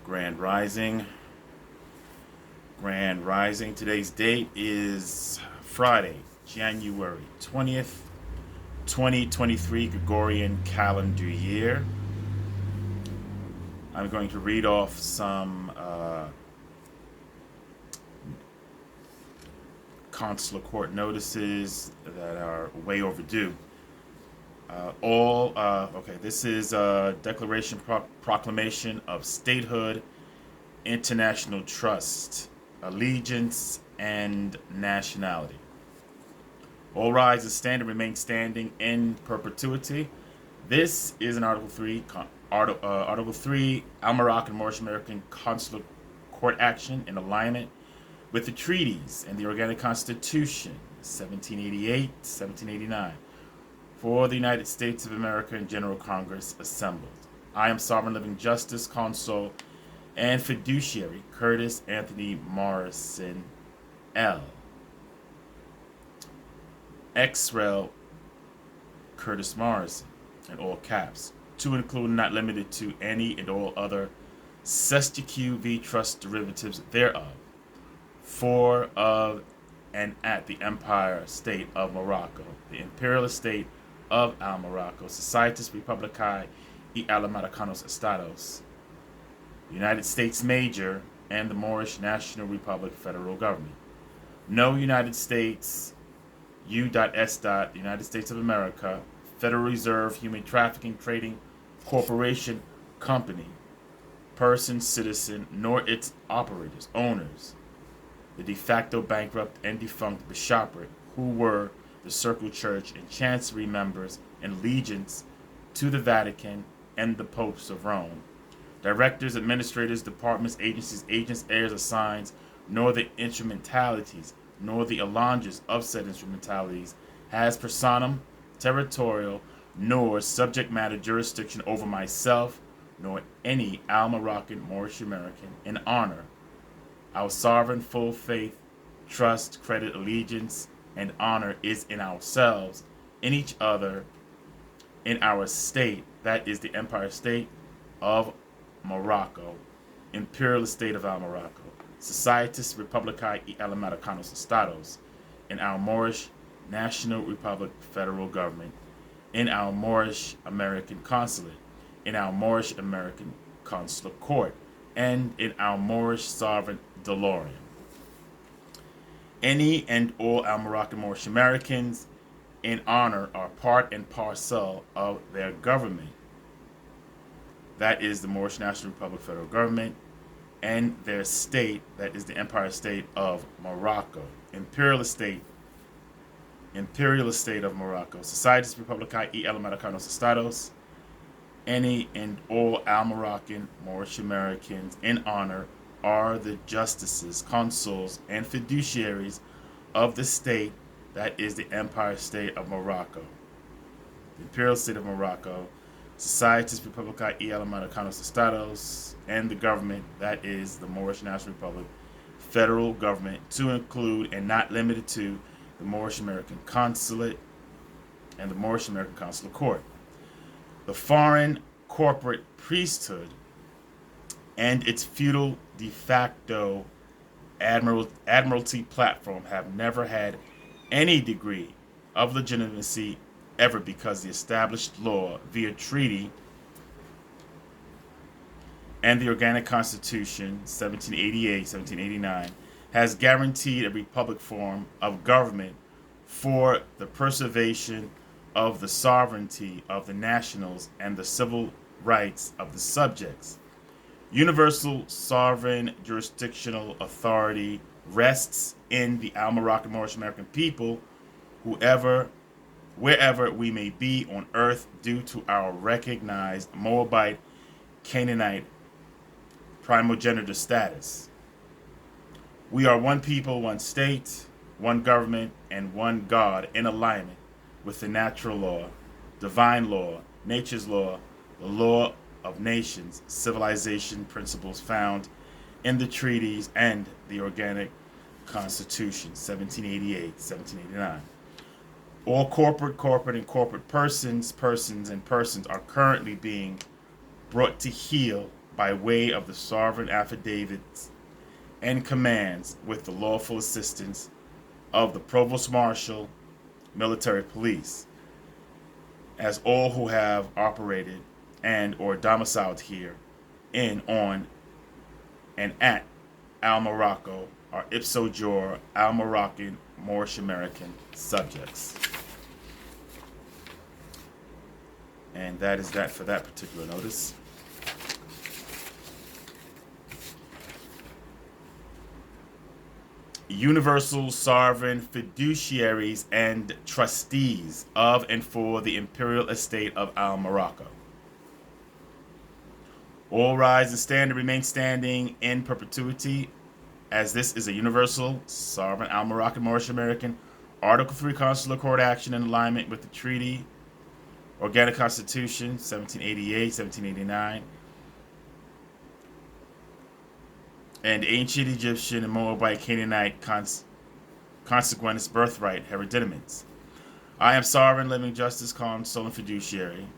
Grand Rising. Grand Rising. Today's date is Friday, January 20th, 2023, Gregorian calendar year. I'm going to read off some consular court notices that are way overdue. This is a Declaration Proclamation of Statehood, International Trust, Allegiance, and Nationality. All rise and stand and remain standing in perpetuity. This is an Article 3, Article 3 Al-Moroccan Moorish American Consular Court action in alignment with the treaties and the Organic Constitution, 1788, 1789. For the United States of America and General Congress assembled. I am Sovereign Living Justice Consul and Fiduciary Curtis Anthony Morrison L. Ex-Rel Curtis Morrison, in all caps, to include and not limited to any and all other Sesteq v. Trust derivatives thereof, for, of, and at the Empire State of Morocco, the Imperial Estate of Al-Morocco, Societas Republicae y Al-Americanos Estados, the United States Major, and the Moorish National Republic Federal Government. No United States, U.S. The United States of America, Federal Reserve Human Trafficking Trading Corporation Company, person, citizen, nor its operators, owners, the de facto bankrupt and defunct bishopric, who were the Circle Church and Chancery members in allegiance to the Vatican and the popes of Rome, directors, administrators, departments, agencies, agents, heirs, assigns, nor the instrumentalities, nor the allonges of said instrumentalities, has personam territorial, nor subject matter jurisdiction over myself, nor any Al-Moroccan Moorish American, in honor, our sovereign full faith, trust, credit, allegiance, and honor is in ourselves, in each other, in our state, that is the Empire State of Morocco, Imperial Estate of Al-Morocco, Societas Republicae y Al-Americanos Estados, in our Moorish National Republic Federal Government, in our Moorish American Consulate, in our Moorish American Consular Court, and in our Moorish Sovereign DeLorean. Any and all Al-Moroccan Moorish Americans in honor are part and parcel of their government. That is the Moorish National Republic Federal Government, and their state, that is the Empire State of Morocco, Imperial Estate of Morocco, Societas Republicae y Al-Americanos Estados. Any and all Al-Moroccan Moorish Americans in honor are the justices, consuls, and fiduciaries of the state that is the Empire State of Morocco, the Imperial State of Morocco, Societas Republicae y Al-Americanos Estados, and the government that is the Moorish National Republic Federal Government, to include and not limited to the Moorish American Consulate and the Moorish American Consular Court. The foreign corporate priesthood and its feudal de facto admiralty platform have never had any degree of legitimacy ever, because the established law via treaty and the Organic Constitution 1788, 1789 has guaranteed a republic form of government for the preservation of the sovereignty of the nationals and the civil rights of the subjects. Universal sovereign jurisdictional authority rests in the Al-Moroccan Moorish American people, wherever we may be on earth, due to our recognized Moabite, Canaanite primogeniture status. We are one people, one state, one government, and one God, in alignment with the natural law, divine law, nature's law, the law of nations, civilization principles found in the treaties and the Organic Constitution, 1788, 1789. All corporate, and corporate persons are currently being brought to heel by way of the sovereign affidavits and commands with the lawful assistance of the Provost Marshal, Military Police, as all who have operated and or domiciled here in, on, and at Al Morocco are ipso jure Al Moroccan Moorish American subjects. And that is that for that particular notice. Universal sovereign fiduciaries and trustees of and for the imperial estate of Al Morocco. All rise and stand and remain standing in perpetuity, as this is a universal sovereign Al Moroccan Moorish American Article 3 consular court action in alignment with the Treaty, Organic Constitution, 1788, 1789, and ancient Egyptian and Moabite Canaanite consequence birthright hereditaments. I am sovereign, living justice, consul, and fiduciary,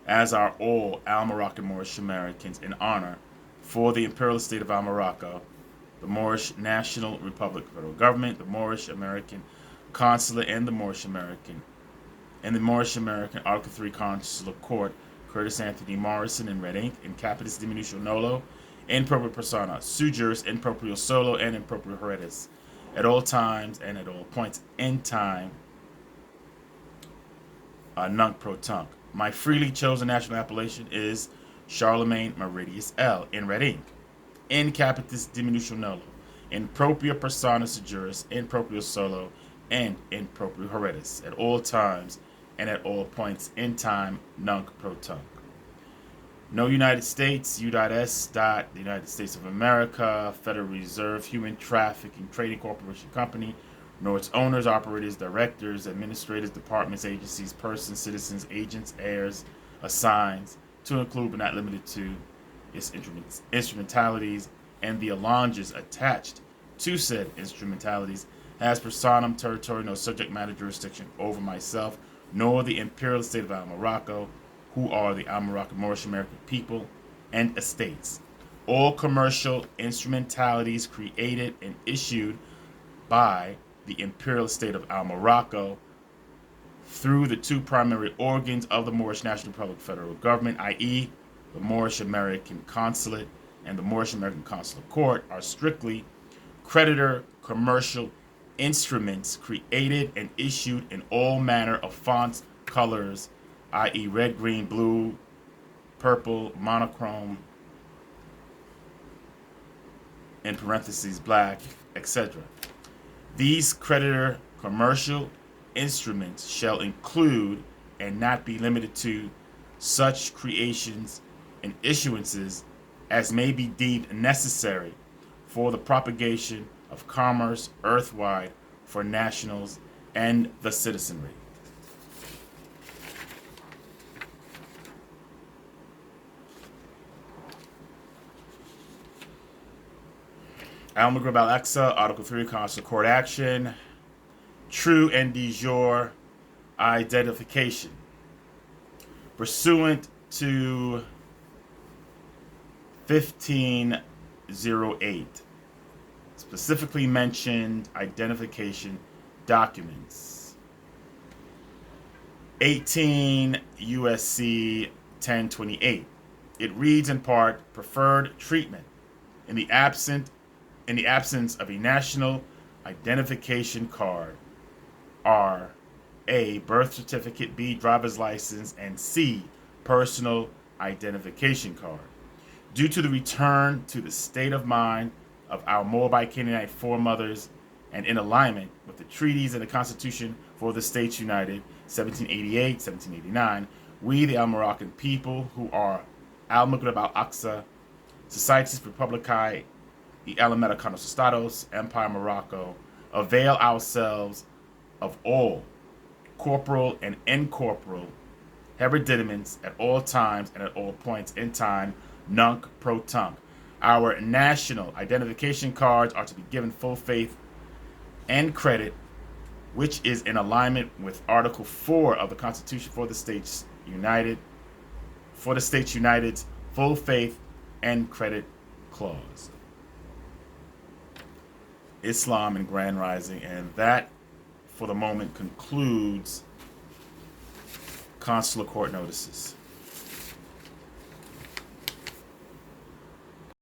as are all Al Moroccan Moorish Americans, in honor for the imperial estate of Al Morocco, the Moorish National Republic federal government, the Moorish American consulate, and the Moorish American Article 3 consular court, Curtis Anthony Morrison in red ink, in capitis diminutio nolo, in propria persona, sujus in proprio solo and in proprio heredis, at all times and at all points in time, nunc pro tunc. My freely chosen national appellation is Charlemagne Meridius L. in red ink, in capitis diminutio nolo, in propria persona sujus, in proprio solo, and in proprio heredis, at all times and at all points in time, nunc pro tunc. No United States, U.S. The United States of America, Federal Reserve, Human Trafficking Trading Corporation Company, nor its owners, operators, directors, administrators, departments, agencies, persons, citizens, agents, heirs, assigns, to include but not limited to its instrumentalities and the allonges attached to said instrumentalities, has personam territory, no subject matter jurisdiction over myself, nor the imperial estate of Al Morocco, who are the Al Moroccan Moorish American people and estates. All commercial instrumentalities created and issued by the imperial estate of Al Morocco through the two primary organs of the Moorish National Republic federal government, i.e., the Moorish American Consulate and the Moorish American Consular Court, are strictly creditor commercial instruments created and issued in all manner of fonts, colors, i.e. red, green, blue, purple, monochrome, in parentheses, black, etc. These creditor commercial instruments shall include and not be limited to such creations and issuances as may be deemed necessary for the propagation of commerce earthwide for nationals and the citizenry. Al Maghrib Al Aqsa, Article 3, Consular Court Action, true and de jure identification. Pursuant to 1508, specifically mentioned identification documents. 18 USC 1028. It reads in part, preferred treatment in the absence of a national identification card are A, birth certificate, B, driver's license, and C, personal identification card. Due to the return to the state of mind of our Moabite Canaanite foremothers and in alignment with the treaties and the Constitution for the States United, 1788, 1789, we, the Al Moroccan people, who are Al Maghrib Al Aqsa, Societas Republicae y Americanos Estados, Empire Morocco, avail ourselves of all corporal and incorporeal hereditaments at all times and at all points in time, nunc pro tunc. Our national identification cards are to be given full faith and credit, which is in alignment with Article 4 of the Constitution for the States United, full faith and credit clause. Islam and Grand Rising, and that, for the moment, concludes consular court notices.